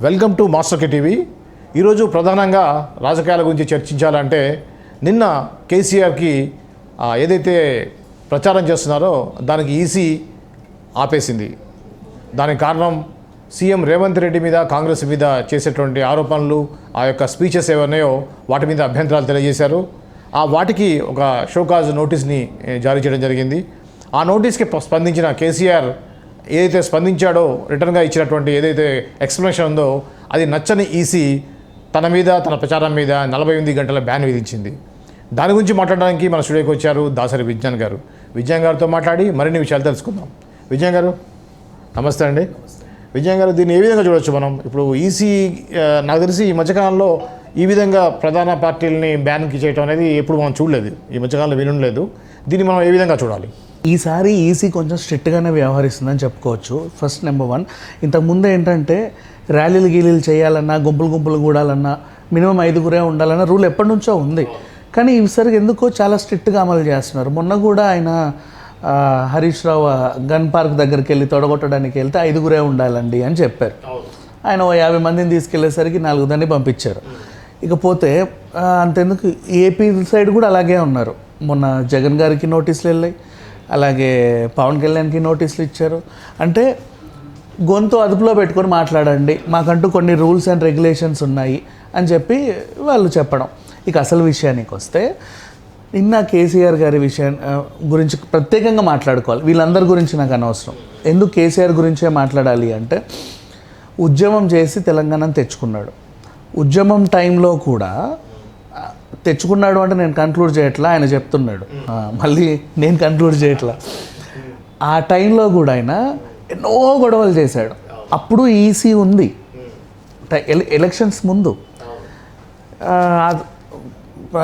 Welcome to master K TV. ఈరోజు ప్రధానంగా రాజకీయాల గురించి చర్చించాలంటే నిన్న కేసీఆర్కి ఏదైతే ప్రచారం చేస్తున్నారో దానికి ఈసీ ఆపేసింది. దానికి కారణం సీఎం రేవంత్ రెడ్డి మీద కాంగ్రెస్ మీద చేసేటువంటి ఆరోపణలు, ఆ యొక్క స్పీచెస్ ఏవన్నాయో వాటి మీద అభ్యంతరాలు తెలియజేశారు. వాటికి ఒక షోకాజ్ నోటీస్ని జారీ చేయడం జరిగింది. ఆ నోటీస్కి స్పందించిన కేసీఆర్ ఏదైతే స్పందించాడో, రిటర్న్గా ఇచ్చినటువంటి ఏదైతే ఎక్స్ప్లెనేషన్ ఉందో అది నచ్చని ఈసీ తన మీద, తన ప్రచారం మీద 48 గంటల బ్యాన్ విధించింది. దాని గురించి మాట్లాడడానికి మన స్టూడియోకి వచ్చారు దాసరి విజ్ఞాన్ గారు. విజ్ఞాన్ గారితో మాట్లాడి మరిన్ని విషయాలు తెలుసుకుందాం. విజ్ఞాన్ గారు నమస్తే అండి. విజ్ఞాన్ గారు, దీన్ని ఏ విధంగా చూడవచ్చు మనం? ఇప్పుడు ఈసీ నాకు తెలిసి ఈ మధ్యకాలంలో ఈ విధంగా ప్రధాన పార్టీలని బ్యాన్కి చేయడం అనేది ఎప్పుడు మనం చూడలేదు, ఈ మధ్యకాలంలో వినలేదు. దీన్ని మనం ఏ విధంగా చూడాలి? ఈసారి ఈసీ కొంచెం స్ట్రిక్ట్గానే వ్యవహరిస్తుందని చెప్పుకోవచ్చు. ఫస్ట్ నెంబర్ 1, ఇంతకుముందు ఏంటంటే ర్యాలీలు గీలీలు చేయాలన్నా, గుంపులు కూడాలన్నా మినిమం 5గురే ఉండాలన్న రూల్ ఎప్పటి నుంచో ఉంది. కానీ ఈసారి ఎందుకో చాలా స్ట్రిక్ట్గా అమలు చేస్తున్నారు. మొన్న కూడా ఆయన హరీష్ రావు గన్ పార్క్ దగ్గరికి వెళ్ళి తొడగొట్టడానికి వెళ్తే 5గురే ఉండాలండి అని చెప్పారు. ఆయన 50 మందిని తీసుకెళ్లేసరికి 4 పంపించారు. ఇకపోతే అంతెందుకు ఏపీ సైడ్ కూడా అలాగే ఉన్నారు. మొన్న జగన్ గారికి నోటీసులు వెళ్ళాయి, అలాగే పవన్ కళ్యాణ్కి నోటీసులు ఇచ్చారు. అంటే గొంతు అదుపులో పెట్టుకొని మాట్లాడండి, మాకంటూ కొన్ని రూల్స్ అండ్ రెగ్యులేషన్స్ ఉన్నాయి అని చెప్పి వాళ్ళు చెప్పడం. ఇక అసలు విషయానికి వస్తే నిన్న కేసీఆర్ గారి విషయం గురించి ప్రత్యేకంగా మాట్లాడుకోవాలి. వీళ్ళందరి గురించి నాకు అనవసరం. ఎందుకు కేసీఆర్ గురించే మాట్లాడాలి అంటే, ఉద్యమం చేసి తెలంగాణను తెచ్చుకున్నాడు. ఉద్యమం టైంలో కూడా తెచ్చుకున్నాడు అంటే నేను కంక్లూడ్ చేయట్లా, ఆయన చెప్తున్నాడు, మళ్ళీ నేను కంక్లూడ్ చేయట్లా. ఆ టైంలో కూడా ఆయన ఎన్నో గొడవలు చేశాడు. అప్పుడు ఈసీ ఉంది, ఎలక్షన్స్ ముందు.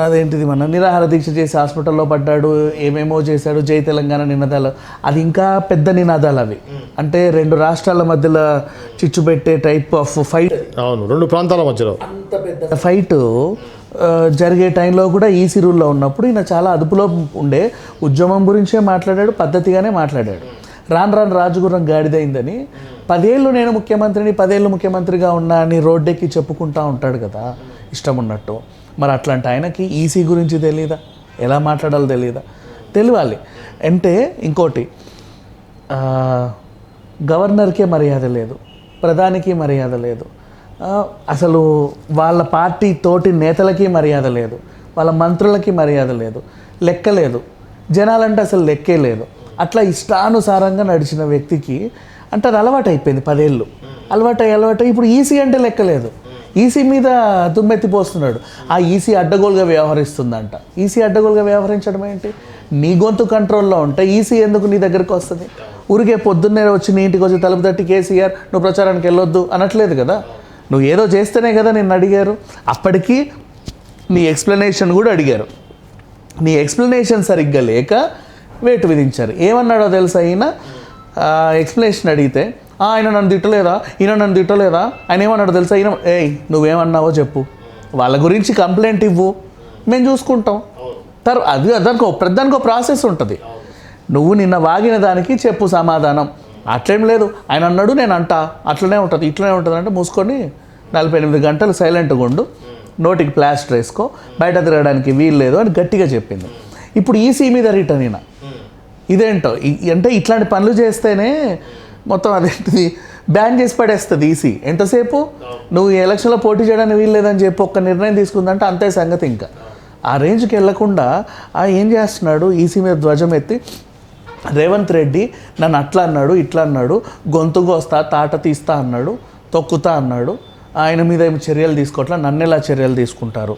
అదేంటిది, మన నిరాహార దీక్ష చేసి హాస్పిటల్లో పడ్డాడు, ఏమేమో చేశాడు, జై తెలంగాణ నినాదాలు. అది ఇంకా పెద్ద నినాదాలు అవి. అంటే 2 రాష్ట్రాల మధ్యలో చిచ్చు పెట్టే టైప్ ఆఫ్ ఫైట్. అవును, 2 ప్రాంతాల మధ్యలో అంత పెద్ద ఫైట్ జరిగే టైంలో కూడా ఈసీ రూల్లో ఉన్నప్పుడు ఈయన చాలా అదుపులో ఉండే ఉద్యమం గురించే మాట్లాడాడు, పద్ధతిగానే మాట్లాడాడు. రాను రాజుగుర్రం గాడిదైందని 10 ఏళ్ళు నేను ముఖ్యమంత్రిని, 10 ఏళ్ళు ముఖ్యమంత్రిగా ఉన్నా అని రోడ్డెక్కి చెప్పుకుంటా ఉంటాడు కదా ఇష్టం ఉన్నట్టు. మరి అట్లాంటి ఆయనకి ఈసీ గురించి తెలియదా? ఎలా మాట్లాడాలో తెలియదా? తెలియాలి. అంటే ఇంకోటి, గవర్నర్కే మర్యాద లేదు, ప్రధానికి మర్యాద లేదు, అసలు వాళ్ళ పార్టీ తోటి నేతలకి మర్యాద లేదు, వాళ్ళ మంత్రులకి మర్యాద లేదు, లెక్క లేదు, జనాలంటే అసలు లెక్కే లేదు. అట్లా ఇష్టానుసారంగా నడిచిన వ్యక్తికి అంటే అది అలవాటు అయిపోయింది. 10 ఏళ్ళు అలవాటు. ఇప్పుడు ఈసీ అంటే లెక్క లేదు, ఈసీ మీద దుమ్మెత్తిపోస్తున్నాడు. ఆ ఈసీ అడ్డగోలుగా వ్యవహరిస్తుందంట. ఈసీ అడ్డగోలుగా వ్యవహరించడం ఏంటి? నీ గొంతు కంట్రోల్లో ఉంటే ఈసీ ఎందుకు నీ దగ్గరికి వస్తుంది? ఊరికే పొద్దున్నే వచ్చి నీ ఇంటికి వచ్చి తలుపు తట్టి కేసీఆర్ నువ్వు ప్రచారానికి వెళ్ళొద్దు అనట్లేదు కదా. నువ్వు ఏదో చేస్తేనే కదా నిన్ను అడిగారు. అప్పటికి నీ ఎక్స్ప్లెనేషన్ కూడా అడిగారు. నీ ఎక్స్ప్లెనేషన్ సరిగ్గా లేక వేటు విధించారు. ఏమన్నాడో తెలుసా ఈయన? ఎక్స్ప్లెనేషన్ అడిగితే ఆయన నన్ను తిట్టలేదా, ఈయన నన్ను తిట్టలేదా, ఆయన ఏమన్నాడో తెలుసా ఈయన? నువ్వేమన్నావో చెప్పు, వాళ్ళ గురించి కంప్లైంట్ ఇవ్వు, మేము చూసుకుంటాం. అది దానికి ప్రాసెస్ ఉంటుంది. నువ్వు నిన్న వాగిన దానికి చెప్పు సమాధానం. అట్లేం లేదు, ఆయన అన్నాడు నేను అంటా, ఇట్లనే ఉంటుంది అంటే మూసుకొని 48 గంటలు సైలెంట్గా ఉండు, నోటికి ప్లాస్టర్ వేసుకో, బయట తిరగడానికి వీలు లేదు అని గట్టిగా చెప్పింది. ఇప్పుడు ఈసీ మీద రిటర్న్ అయినా ఇదేంటో అంటే ఇట్లాంటి పనులు చేస్తేనే మొత్తం అదేంటిది బ్యాన్ చేసి పడేస్తుంది ఈసీ. ఎంతసేపు నువ్వు ఈ ఎలక్షన్లో పోటీ చేయడానికి వీలు లేదని చెప్పి ఒక్క నిర్ణయం తీసుకుందంటే అంతే సంగతి. ఇంకా ఆ రేంజ్కి వెళ్లకుండా ఏం చేస్తున్నాడు, ఈసీ మీద ధ్వజం ఎత్తి రేవంత్ రెడ్డి నన్ను అట్లా అన్నాడు, ఇట్లా అన్నాడు, గొంతు కోస్తా, తాట తీస్తా అన్నాడు, తొక్కుతా అన్నాడు, ఆయన మీద ఏమి చర్యలు తీసుకోవట్లా, నన్ను ఎలా చర్యలు తీసుకుంటారు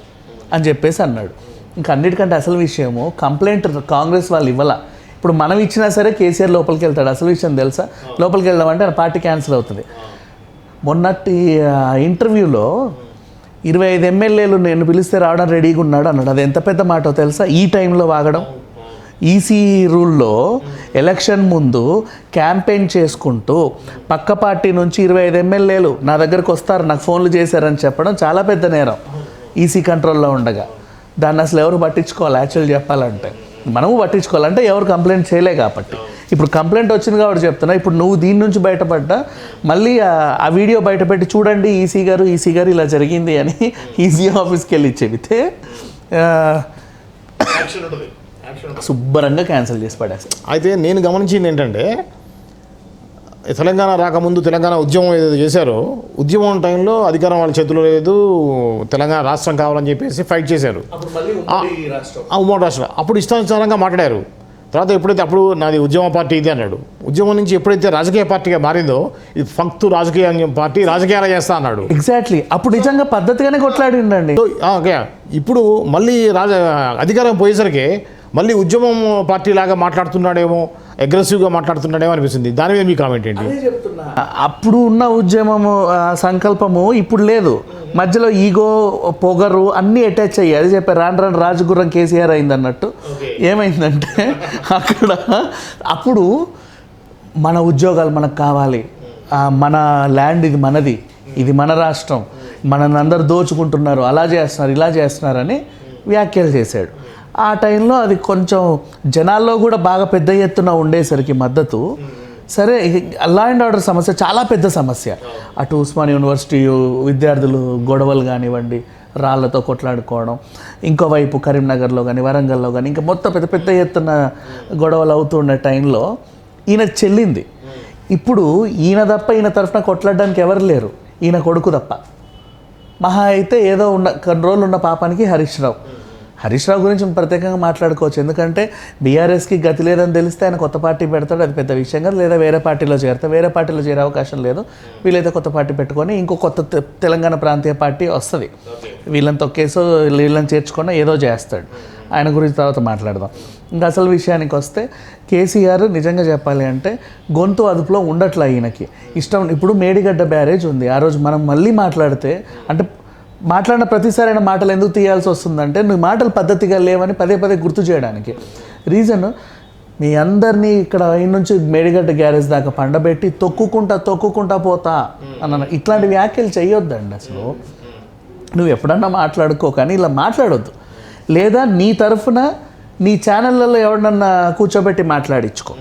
అని చెప్పేసి అన్నాడు. ఇంకా అన్నిటికంటే అసలు విషయము, కంప్లైంట్ కాంగ్రెస్ వాళ్ళు ఇవ్వాల. ఇప్పుడు మనం ఇచ్చినా సరే కేసీఆర్ లోపలికి వెళ్తాడు. అసలు విషయం తెలుసా? లోపలికి వెళ్దామంటే ఆయన పార్టీ క్యాన్సిల్ అవుతుంది. మొన్నటి ఇంటర్వ్యూలో 25 ఎమ్మెల్యేలు నేను పిలిస్తే రావడం రెడీగా ఉన్నాడు అన్నాడు. అది ఎంత పెద్ద మాటో తెలుసా? ఈ టైంలో వాగడం. ఈసీ రూల్లో ఎలక్షన్ ముందు క్యాంపెయిన్ చేసుకుంటూ పక్క పార్టీ నుంచి 25 ఎమ్మెల్యేలు నా దగ్గరకు వస్తారు, నాకు ఫోన్లు చేశారని చెప్పడం చాలా పెద్ద నేరం ఈసీ కంట్రోల్లో ఉండగా. దాన్ని అసలు ఎవరు పట్టించుకోవాలి యాక్చువల్ చెప్పాలంటే. మనము పట్టించుకోవాలంటే ఎవరు కంప్లైంట్ చేయలే కాబట్టి. ఇప్పుడు కంప్లైంట్ వచ్చింది కాబట్టి చెప్తున్నా. ఇప్పుడు నువ్వు దీని నుంచి బయటపడ్డా మళ్ళీ ఆ వీడియో బయటపెట్టి చూడండి ఈసీ గారు ఇలా జరిగింది అని ఈసీ ఆఫీస్కి వెళ్ళి చెబితే శుభ్రంగా క్యాన్సిల్ చేసి పడేస్తారు. అయితే నేను గమనించింది ఏంటంటే తెలంగాణ రాకముందు తెలంగాణ ఉద్యమం ఏదైతే చేశారో ఉద్యమం టైంలో అధికారం వాళ్ళ చేతిలో లేదు, తెలంగాణ రాష్ట్రం కావాలని చెప్పేసి ఫైట్ చేశారు. ఉమ్మడి రాష్ట్రం అప్పుడు ఇష్టానుసారంగా మాట్లాడారు. తర్వాత ఎప్పుడైతే అప్పుడు నాది ఉద్యమ పార్టీ ఇది అన్నాడు. ఉద్యమం నుంచి ఎప్పుడైతే రాజకీయ పార్టీగా మారిందో ఇది ఫక్తు రాజకీయ పార్టీ రాజకీయాలు చేస్తా అన్నాడు. ఎగ్జాక్ట్లీ అప్పుడు నిజంగా పద్ధతిగానే కొట్లాడిండండి. ఓకే, ఇప్పుడు మళ్ళీ అధికారం పోయేసరికి మళ్ళీ ఉద్యమం పార్టీ లాగా మాట్లాడుతున్నాడేమో, అగ్రెసివ్గా మాట్లాడుతున్నాడేమో అనిపిస్తుంది. దాని మీద మీ కామెంట్ ఏంటి? అప్పుడు ఉన్న ఉద్యమము సంకల్పము ఇప్పుడు లేదు. మధ్యలో ఈగో పొగరు అన్నీ అటాచ్ అయ్యాయి. అది చెప్పారు రాను రాజగుర్రం కేసీఆర్ అయింది అన్నట్టు. ఏమైందంటే అక్కడ అప్పుడు మన ఉద్యోగాలు మనకు కావాలి, మన ల్యాండ్ ఇది మనది, ఇది మన రాష్ట్రం, మనల్ని అందరు దోచుకుంటున్నారు, అలా చేస్తున్నారు ఇలా చేస్తున్నారని వ్యాఖ్యలు చేశాడు. ఆ టైంలో అది కొంచెం జనాల్లో కూడా బాగా పెద్ద ఎత్తున ఉండేసరికి మద్దతు. సరే, లా అండ్ ఆర్డర్ సమస్య చాలా పెద్ద సమస్య. అటు ఉస్మాన్ యూనివర్సిటీ విద్యార్థులు గొడవలు కానివ్వండి, రాళ్లతో కొట్లాడుకోవడం, ఇంకోవైపు కరీంనగర్లో కానీ వరంగల్లో కానీ ఇంకా మొత్తం పెద్ద పెద్ద ఎత్తున గొడవలు అవుతున్న టైంలో ఈయనకు చెల్లింది. ఇప్పుడు ఈయన తప్ప ఈయన తరఫున కొట్లాడడానికి ఎవరు లేరు, ఈయన కొడుకు తప్ప. మహా అయితే ఏదో కొన్ని రోజులు ఉన్న పాపానికి హరీష్ రావు గురించి ప్రత్యేకంగా మాట్లాడుకోవచ్చు. ఎందుకంటే బీఆర్ఎస్కి గతి లేదని తెలిస్తే ఆయన కొత్త పార్టీ పెడతాడు, అది పెద్ద విషయం కాదు. లేదా వేరే పార్టీలో వేరే పార్టీలో చేరే అవకాశం లేదు. వీళ్ళైతే కొత్త పార్టీ పెట్టుకొని ఇంకో కొత్త తెలంగాణ ప్రాంతీయ పార్టీ వస్తుంది. వీళ్ళని తొక్కేసో వీళ్ళని చేర్చుకున్నా ఏదో చేస్తాడు. ఆయన గురించి తర్వాత మాట్లాడదాం. ఇంకా అసలు విషయానికి వస్తే కేసీఆర్ నిజంగా చెప్పాలి అంటే గొంతు అదుపులో ఉండట్లే ఈయనకి ఇష్టం. ఇప్పుడు మేడిగడ్డ బ్యారేజ్ ఉంది. ఆ రోజు మనం మళ్ళీ మాట్లాడితే అంటే మాట్లాడిన ప్రతిసారి అయిన మాటలు ఎందుకు తీయాల్సి వస్తుందంటే నువ్వు మాటలు పద్ధతిగా లేవని పదే గుర్తు చేయడానికి. రీజన్ మీ అందరినీ ఇక్కడ నుంచి మేడిగడ్డ గ్యారేజ్ దాకా పండబెట్టి తొక్కుకుంటా పోతా అన్న ఇట్లాంటి వ్యాఖ్యలు చేయొద్దండి. అసలు నువ్వు ఎప్పుడన్నా మాట్లాడుకో, కానీ ఇలా మాట్లాడొద్దు. లేదా నీ తరఫున నీ ఛానళ్ళల్లో ఎవరినన్నా కూర్చోబెట్టి మాట్లాడించుకో,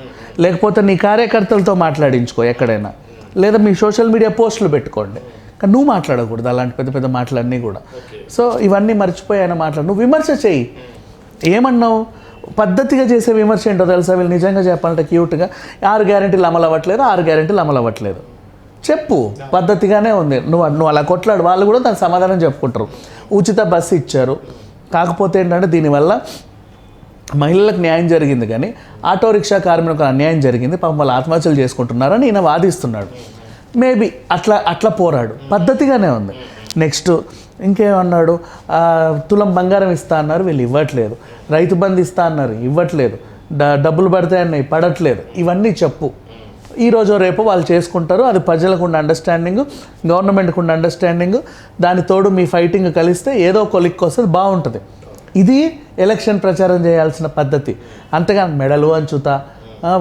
లేకపోతే నీ కార్యకర్తలతో మాట్లాడించుకో ఎక్కడైనా, లేదా మీ సోషల్ మీడియా పోస్టులు పెట్టుకోండి. కానీ నువ్వు మాట్లాడకూడదు అలాంటి పెద్ద మాటలన్నీ కూడా. సో ఇవన్నీ మర్చిపోయి ఆయన నువ్వు విమర్శ చేయి. ఏమన్నావు? పద్ధతిగా చేసే విమర్శ ఏంటో తెలుసా? వీళ్ళు నిజంగా చెప్పాలంటే క్యూట్గా 6 గ్యారెంటీలు అమలు అవ్వట్లేదు చెప్పు. పద్ధతిగానే ఉంది. నువ్వు అలా కొట్లాడు, వాళ్ళు కూడా దానికి సమాధానం చెప్పుకుంటారు. ఉచిత బస్సు ఇచ్చారు, కాకపోతే ఏంటంటే దీనివల్ల మహిళలకు న్యాయం జరిగింది కానీ ఆటో రిక్షా కార్మికులకు అన్యాయం జరిగింది, పాపం వాళ్ళు ఆత్మహత్యలు చేసుకుంటున్నారని ఈయన వాదిస్తున్నాడు. మేబీ అట్లా పోరాడు, పద్ధతిగానే ఉంది. నెక్స్ట్ ఇంకేమన్నాడు? తులం బంగారం ఇస్తా అన్నారు, వీళ్ళు ఇవ్వట్లేదు. రైతు బంధు ఇస్తా అన్నారు, ఇవ్వట్లేదు. డబ్బులు పడతాయన్నాయి, పడట్లేదు. ఇవన్నీ చెప్పు. ఈరోజు రేపు వాళ్ళు చేసుకుంటారు. అది ప్రజలకు ఉన్న అండర్స్టాండింగ్, గవర్నమెంట్కి ఉన్న అండర్స్టాండింగ్, దాని తోడు మీ ఫైటింగ్ కలిస్తే ఏదో కొలిక్కి వస్తుంది, బాగుంటుంది. ఇది ఎలక్షన్ ప్రచారం చేయాల్సిన పద్ధతి. అంతేగాని మెడలు అంచుతా,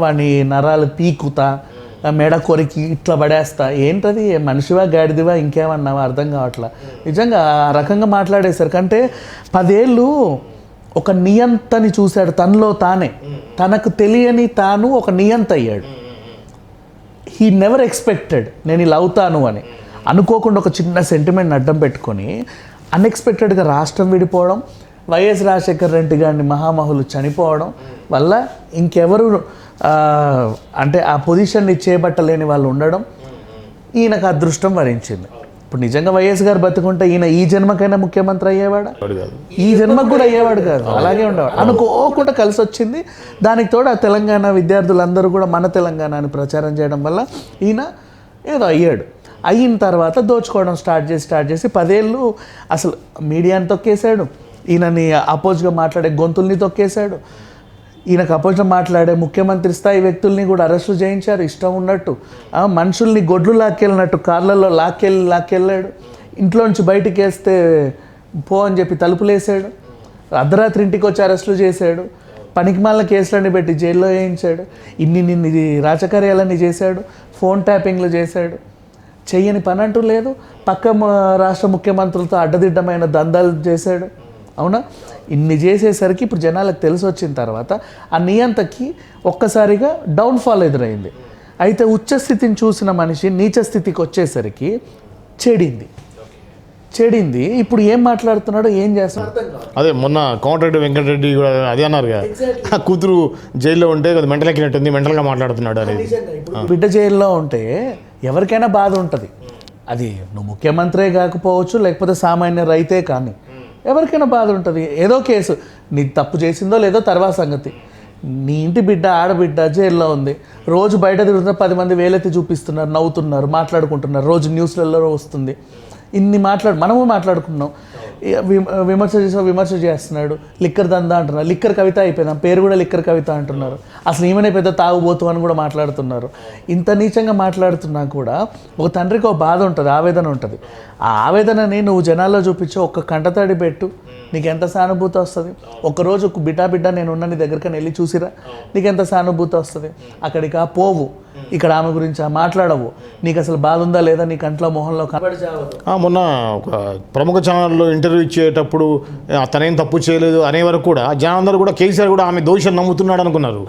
వాడిని నరాలు పీకుతా, మెడ కొరికి ఇట్లా పడేస్తా, ఏంటది? మనిషివా గాడిదివా ఇంకేమన్నావా అర్థం కావట్లా. నిజంగా ఆ రకంగా మాట్లాడేసరికంటే 10 ఏళ్ళు ఒక నియంతని చూశాడు తనలో తానే. తనకు తెలియని తాను ఒక నియంత అయ్యాడు. హీ నెవర్ ఎక్స్పెక్టెడ్ నేను ఇలా అవుతాను అని. అనుకోకుండా ఒక చిన్న సెంటిమెంట్ని అడ్డం పెట్టుకొని అన్ఎక్స్పెక్టెడ్గా రాష్ట్రం విడిపోవడం, వైఎస్ రాజశేఖర్ రెడ్డి గారిని మహామహులు చనిపోవడం వల్ల ఇంకెవరు అంటే ఆ పొజిషన్ని చేపట్టలేని వాళ్ళు ఉండడం ఈయనకు అదృష్టం వరించింది. ఇప్పుడు నిజంగా వైఎస్ గారు బతుకుంటే ఈయన ఈ జన్మకైనా ముఖ్యమంత్రి అయ్యేవాడా? ఈ జన్మకు కూడా అయ్యేవాడు కాదు, అలాగే ఉండేవాడు. అనుకోకుండా కలిసి వచ్చింది. దానికి తోడు ఆ తెలంగాణ విద్యార్థులందరూ కూడా మన తెలంగాణ అని ప్రచారం చేయడం వల్ల ఈయన ఏదో అయ్యాడు. అయిన తర్వాత దోచుకోవడం స్టార్ట్ చేసి 10 ఏళ్ళు అసలు మీడియాని తొక్కేశాడు. ఈయనని అపోజ్గా మాట్లాడే గొంతుల్ని తొక్కేశాడు. ఈయనకు అపోజ్గా మాట్లాడే ముఖ్యమంత్రి స్థాయి వ్యక్తుల్ని కూడా అరెస్టులు చేయించారు ఇష్టం ఉన్నట్టు. మనుషుల్ని గొడ్లు లాక్కెళ్ళినట్టు కార్లలో లాక్కెళ్ళాడు. ఇంట్లోంచి బయటికి వేస్తే పో అని చెప్పి తలుపులేసాడు. అర్ధరాత్రి ఇంటికి వచ్చి అరెస్టులు చేశాడు. పనికిమాలిన కేసులన్నీ పెట్టి జైల్లో వేయించాడు. ఇన్ని రాజకార్యాలన్నీ చేశాడు. ఫోన్ ట్యాపింగ్లు చేశాడు. చెయ్యని పని అంటూ లేదు. పక్క రాష్ట్ర ముఖ్యమంత్రులతో అడ్డదిడ్డమైన దందాలు చేశాడు. అవునా? ఇన్ని చేసేసరికి ఇప్పుడు జనాలకు తెలిసి వచ్చిన తర్వాత ఆ నియంతకి ఒక్కసారిగా డౌన్ఫాల్ ఎదురైంది. అయితే ఉచ్చ స్థితిని చూసిన మనిషి నీచ స్థితికి వచ్చేసరికి చెడింది. ఇప్పుడు ఏం మాట్లాడుతున్నాడో ఏం చేస్తున్నాడు. అదే మొన్న కోమటిరెడ్డి వెంకటరెడ్డి కూడా అదే అన్నారు కదా, కూతురు జైల్లో ఉంటే కొద్దిగా మెంటల్ ఎక్కినట్టుంది, మెంటల్గా మాట్లాడుతున్నాడు అనేది. బిడ్డ జైల్లో ఉంటే ఎవరికైనా బాధ ఉంటుంది. అది నువ్వు ముఖ్యమంత్రే కాకపోవచ్చు, లేకపోతే సామాన్య రైతే కానీ ఎవరికైనా బాధ ఉంటుంది. ఏదో కేసు నీ తప్పు చేసిందో లేదో తర్వాత సంగతి. నీ ఇంటి బిడ్డ, ఆడబిడ్డ జైల్లో ఉంది, రోజు బయట తిరుగుతున్న 10 మంది వేలెత్తి చూపిస్తున్నారు, నవ్వుతున్నారు, మాట్లాడుకుంటున్నారు, రోజు న్యూస్లలో వస్తుంది. ఇన్ని మనము మాట్లాడుకున్నాం. విమర్శ చేస్తున్నాడు, లిక్కర్ దందా అంటున్నారు. లిక్కర్ కవిత అయిపోయింది, పేరు కూడా లిక్కర్ కవిత అంటున్నారు. అసలు ఈమెనే పెద్ద తాగుబోతు అని కూడా మాట్లాడుతున్నారు. ఇంత నీచంగా మాట్లాడుతున్నా కూడా ఒక తండ్రికి ఒక బాధ ఉంటుంది, ఆవేదన ఉంటుంది. ఆ ఆవేదనని నువ్వు జనాల్లో చూపించి ఒక్క కంటతడి పెట్టు, నీకు ఎంత సానుభూతి వస్తుంది. ఒకరోజు బిడ్డ నేను ఉన్న నీ దగ్గరికి వెళ్ళి చూసిరా, నీకు ఎంత సానుభూతి వస్తుంది. అక్కడికి పోవు, ఇక్కడ ఆమె గురించి మాట్లాడవు, నీకు అసలు బాధ ఉందా లేదా నీ కంట్లో మొహంలో మొన్న ఒక ప్రముఖ ఛానల్లో ఇంటర్వ్యూ ఇచ్చేటప్పుడు తనేం తప్పు చేయలేదు అనే వరకు కూడా జనాలందరూ కూడా కేసీఆర్ కూడా ఆమె దోషం నమ్ముతున్నాడు అనుకున్నారు.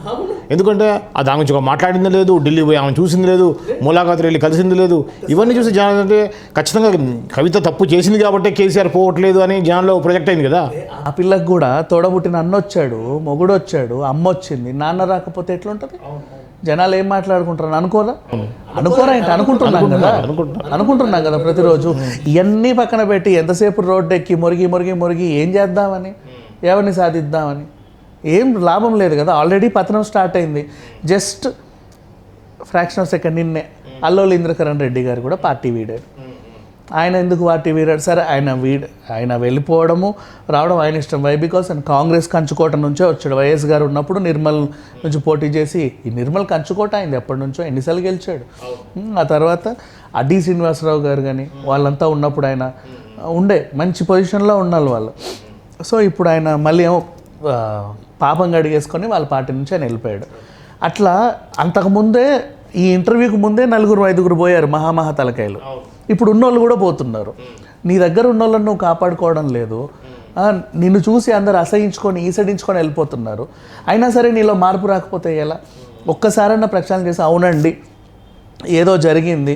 ఎందుకంటే అది ఆమె మాట్లాడింది లేదు, ఢిల్లీ పోయి ఆమె చూసింది లేదు, ములాఖాత్ వెళ్ళి కలిసింది లేదు. ఇవన్నీ చూసి జనాలు అంటే ఖచ్చితంగా కవిత తప్పు చేసింది కాబట్టి కేసీఆర్ పోవట్లేదు అని జనాల్లో ప్రొజెక్ట్ అయింది కదా. ఆ పిల్లకి కూడా తోడబుట్టిన అన్న వచ్చాడు, మొగుడు వచ్చాడు, అమ్మ వచ్చింది, నాన్న రాకపోతే ఎట్లుంటుంది? జనాలు ఏం మాట్లాడుకుంటారు అనుకోరా ఏంటి? అనుకుంటున్నాం కదా ప్రతిరోజు. ఇవన్నీ పక్కన పెట్టి ఎంతసేపు రోడ్డు ఎక్కి మురిగి ఏం చేద్దామని, ఎవరిని సాధిద్దామని? ఏం లాభం లేదు కదా. ఆల్రెడీ పతనం స్టార్ట్ అయింది. జస్ట్ ఫ్రాక్షన్ ఆఫ్ సెకండ్ నిన్నే అల్లోలి ఇంద్రకరణ్ రెడ్డి గారు కూడా పార్టీ వీడారు. ఆయన ఎందుకు పార్టీ వీడారు? సరే, ఆయన వెళ్ళిపోవడము రావడం ఆయన ఇష్టం. వై? బికాస్ ఆయన కాంగ్రెస్ కంచుకోట నుంచే వచ్చాడు. వైఎస్ గారు ఉన్నప్పుడు నిర్మల్ నుంచి పోటీ చేసి, ఈ నిర్మల్ కంచుకోట అయింది ఎప్పటి నుంచో, ఎన్నిసార్లు గెలిచాడు. ఆ తర్వాత అడ్డీ శ్రీనివాసరావు గారు కానీ వాళ్ళంతా ఉన్నప్పుడు ఆయన మంచి పొజిషన్లో ఉన్నారు వాళ్ళు. సో ఇప్పుడు ఆయన మళ్ళీ ఏమో పాపం గడిగేసుకొని వాళ్ళ పార్టీ నుంచి ఆయన వెళ్ళిపోయాడు. అట్లా అంతకుముందే ఈ ఇంటర్వ్యూకి ముందే 4-5 పోయారు మహామహా తలకాయలు. ఇప్పుడు ఉన్నోళ్ళు కూడా పోతున్నారు. నీ దగ్గర ఉన్నోళ్ళని నువ్వు కాపాడుకోవడం లేదు. నిన్ను చూసి అందరు అసహించుకొని ఈసడించుకొని వెళ్ళిపోతున్నారు. అయినా సరే నీలో మార్పు రాకపోతే ఎలా? ఒక్కసారన్నా ప్రక్షాళన చేసి, అవునండి ఏదో జరిగింది,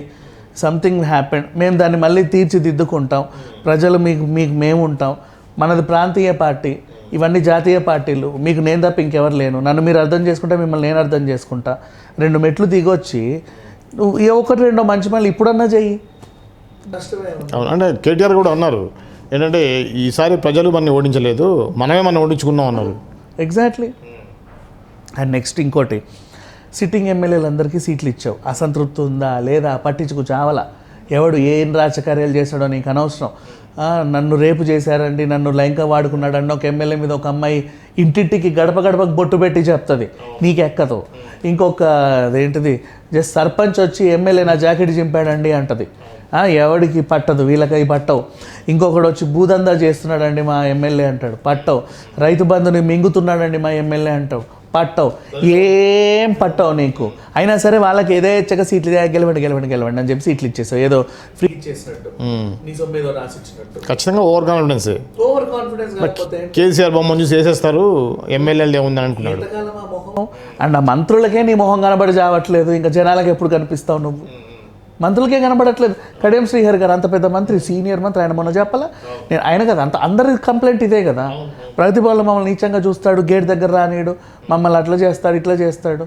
సంథింగ్ హ్యాపెండ్, మేము దాన్ని మళ్ళీ తీర్చిదిద్దుకుంటాం, ప్రజలు మీకు మేము ఉంటాం, మనది ప్రాంతీయ పార్టీ, ఇవన్నీ జాతీయ పార్టీలు, మీకు నేను తప్ప ఇంకెవరు లేను, నన్ను మీరు అర్థం చేసుకుంటే మిమ్మల్ని నేను అర్థం చేసుకుంటా, 2 మెట్లు దిగొచ్చి నువ్వు 1-2 మంచి మళ్ళీ ఇప్పుడన్నా చెయ్యి. అవును, అంటే కేటీఆర్ కూడా అన్నారు ఏంటంటే ఈసారి ప్రజలు మనని ఓడించలేదు, మనమే మనం ఓడించుకున్నాం అన్నారు. ఎగ్జాక్ట్లీ. అండ్ నెక్స్ట్ ఇంకోటి, సిట్టింగ్ ఎమ్మెల్యేలందరికీ సీట్లు ఇచ్చావు, అసంతృప్తి ఉందా లేదా పట్టించుకు చావలా, ఎవడు ఏం రాజకార్యాలు చేశాడో నీకు అనవసరం. నన్ను రేపు చేశారండి, నన్ను లైంగిక వాడుకున్నాడన్న ఒక ఎమ్మెల్యే మీద ఒక అమ్మాయి ఇంటింటికి గడపకు బొట్టు పెట్టి చెప్తుంది, నీకెక్కదు. ఇంకొక అదేంటిది జస్ట్ సర్పంచ్ వచ్చి ఎమ్మెల్యే నా జాకెట్ చింపాడండి అంటది, ఎవడికి పట్టదు, వీళ్ళకి పట్టవు. ఇంకొకడు వచ్చి భూదందా చేస్తున్నాడండి మా ఎమ్మెల్యే అంటాడు, పట్టవు. రైతు బంధుని మింగుతున్నాడండి మా ఎమ్మెల్యే అంటావు, పట్టవు. ఏం పట్టవు నీకు. అయినా సరే వాళ్ళకి ఏదో ఇచ్చక సీట్లు గెలవండి అని చెప్పి సీట్లు ఇచ్చేసావు, ఏదో ఫ్రీ ఇచ్చేసినట్టు, నీ సొమ్ము ఏదో రాసిచ్చినట్టు. ఖచ్చితంగా ఓవర్ కాన్ఫిడెన్స్ కేసీఆర్ బొమ్మ చూసి వేసేస్తారు, ఎమ్మెల్యేలు ఏముందని అనుకున్నాడు. అండ్ ఆ మంత్రులకే నీ మొహం కనబడి చావట్లేదు, ఇంకా జనాలకు ఎప్పుడు కనిపిస్తావు నువ్వు? మంత్రులకే కనబడట్లేదు. కడియం శ్రీహరి గారు అంత పెద్ద మంత్రి, సీనియర్ మంత్రి, ఆయన మొన్న చెప్పాలా, నేను ఆయన కదా అంత అందరి కంప్లైంట్ ఇదే కదా. ప్రతిభలో మమ్మల్ని నీచంగా చూస్తాడు, గేట్ దగ్గర రానియడు, మమ్మల్ని అట్లా చేస్తాడు ఇట్లా చేస్తాడు.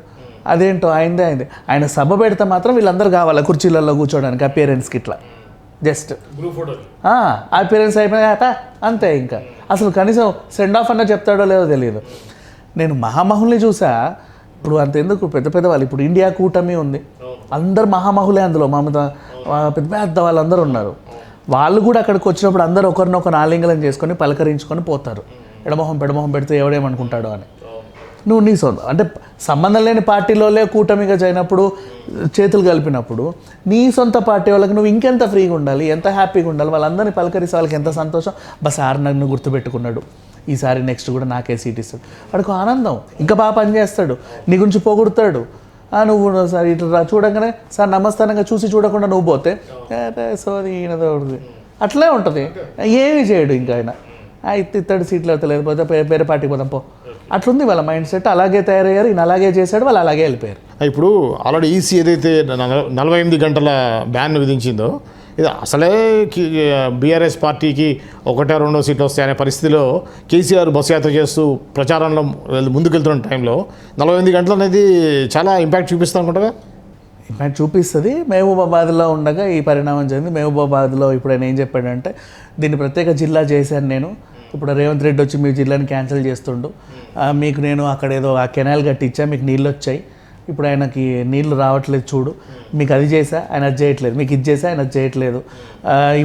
అదేంటో అయిందే. ఆయన సభ పెడితే మాత్రం వీళ్ళందరూ కావాలి కుర్చీలలో కూర్చోడానికి, అపియరెన్స్కి ఇట్లా జస్ట్ అపియరెన్స్ అయిపోయినా అంతే. ఇంకా అసలు కనీసం సెండ్ ఆఫ్ అన్న చెప్తాడో లేదో తెలియదు. నేను మహామహుల్ని చూసా. ఇప్పుడు అంతెందుకు పెద్ద పెద్ద వాళ్ళు, ఇప్పుడు ఇండియా కూటమి ఉంది, అందరు మహామహులే, అందులో మమత పెద్ద పెద్ద వాళ్ళందరూ ఉన్నారు. వాళ్ళు కూడా అక్కడికి వచ్చినప్పుడు అందరూ ఒకరినొకరు ఆలింగనం చేసుకొని పలకరించుకొని పోతారు. పెడమొహం పెడితే ఎవడేమనుకుంటాడో అని. నువ్వు నీ సొంత అంటే సంబంధం లేని పార్టీలోనే కూటమిగా చేయనప్పుడు, చేతులు కలిపినప్పుడు నీ సొంత పార్టీ వాళ్ళకి నువ్వు ఇంకెంత ఫ్రీగా ఉండాలి, ఎంత హ్యాపీగా ఉండాలి. వాళ్ళందరినీ పలకరిస్తే వాళ్ళకి ఎంత సంతోషం. సార్ నన్ను గుర్తుపెట్టుకున్నాడు, ఈసారి నెక్స్ట్ కూడా నాకే సీట్ ఇస్తాడు, వాడికి ఆనందం. ఇంకా బాగా పనిచేస్తాడు, నీ గురించి పొగుడుతాడు. నువ్వు సార్ ఇట్లా చూడగానే సార్ నమస్తానంగా చూసి చూడకుండా నువ్వు పోతే సో ఈయనది అట్లే ఉంటుంది, ఏమీ చేయడు ఇంకా ఆయన. ఇత్తడి సీట్లు అవుతా లేకపోతే వేరే పార్టీకి పోదాం పో, అట్లుంది వాళ్ళ మైండ్ సెట్. అలాగే తయారయ్యారు, ఈయన అలాగే చేశాడు, వాళ్ళు అలాగే వెళ్ళిపోయారు. ఇప్పుడు ఆల్రెడీ ఈసీ ఏదైతే 48 గంటల బ్యాన్ విధించిందో, ఇది అసలే బీఆర్ఎస్ పార్టీకి 1-2 సీట్లు వస్తాయనే పరిస్థితిలో కేసీఆర్ బస్సు యాత్ర చేస్తూ ప్రచారంలో ముందుకెళ్తున్న టైంలో 48 గంటలు అనేది చాలా ఇంపాక్ట్ చూపిస్తాం అనుకుంటా. ఇంపాక్ట్ చూపిస్తుంది. మహబూబాబాద్లో ఉండగా ఈ పరిణామం చెంది మహబూబాబాద్లో ఇప్పుడు ఆయన ఏం చెప్పాడంటే, దీన్ని ప్రత్యేక జిల్లా చేశాను నేను, ఇప్పుడు రేవంత్ రెడ్డి వచ్చి మీ జిల్లాని క్యాన్సిల్ చేస్తుండు, మీకు నేను అక్కడ ఏదో ఆ కెనాల్ కట్టించా, మీకు నీళ్ళు వచ్చాయి, ఇప్పుడు ఆయనకి నీళ్లు రావట్లేదు చూడు, మీకు అది చేసా ఆయన అది చేయట్లేదు, మీకు ఇది చేసా ఆయన అది చేయట్లేదు,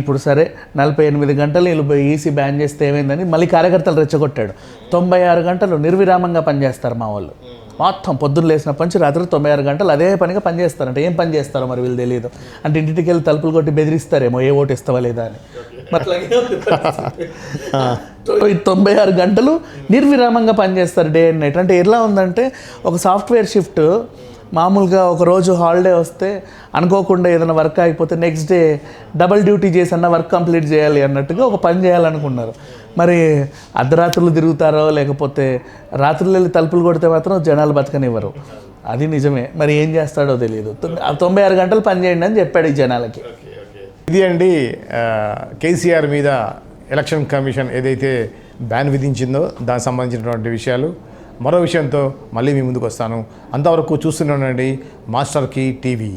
ఇప్పుడు సరే 48 గంటలు వీళ్ళు ఈసీ బ్యాన్ చేస్తే ఏమైందని మళ్ళీ కార్యకర్తలు రెచ్చగొట్టాడు. 96 గంటలు నిర్విరామంగా పనిచేస్తారు మా వాళ్ళు, మొత్తం పొద్దున్న లేచినప్పటి నుంచి రాత్రి 96 గంటలు అదే పనిగా పనిచేస్తారంట. ఏం పని చేస్తారో మరి వీళ్ళు తెలియదు. అంటే ఇంటికి వెళ్ళి తలుపులు కొట్టి బెదిరిస్తారేమో, ఏ ఓటు ఇస్తావా లేదా అని. ఈ 96 గంటలు నిర్విరామంగా పనిచేస్తారు డే అండ్ నైట్. అంటే ఎలా ఉందంటే ఒక సాఫ్ట్వేర్ షిఫ్ట్ మామూలుగా ఒక రోజు హాలిడే వస్తే అనుకోకుండా ఏదైనా వర్క్ అయిపోతే నెక్స్ట్ డే డబల్ డ్యూటీ చేసి అన్న వర్క్ కంప్లీట్ చేయాలి అన్నట్టుగా ఒక పని చేయాలనుకున్నారు. మరి అర్ధరాత్రులు తిరుగుతారో లేకపోతే రాత్రులు వెళ్ళి తలుపులు కొడితే మాత్రం జనాలు బతకనివ్వరు, అది నిజమే. మరి ఏం చేస్తాడో తెలియదు. 96 గంటలు పని చేయండి అని చెప్పాడు ఈ జనాలకి. ఇది అండి కేసీఆర్ మీద ఎలక్షన్ కమిషన్ ఏదైతే బ్యాన్ విధించిందో దానికి సంబంధించినటువంటి విషయాలు. మరో విషయంతో మళ్ళీ మీ ముందుకు వస్తాను. అంతవరకు చూస్తూనే ఉండండి మాస్టర్ కీ టీవీ.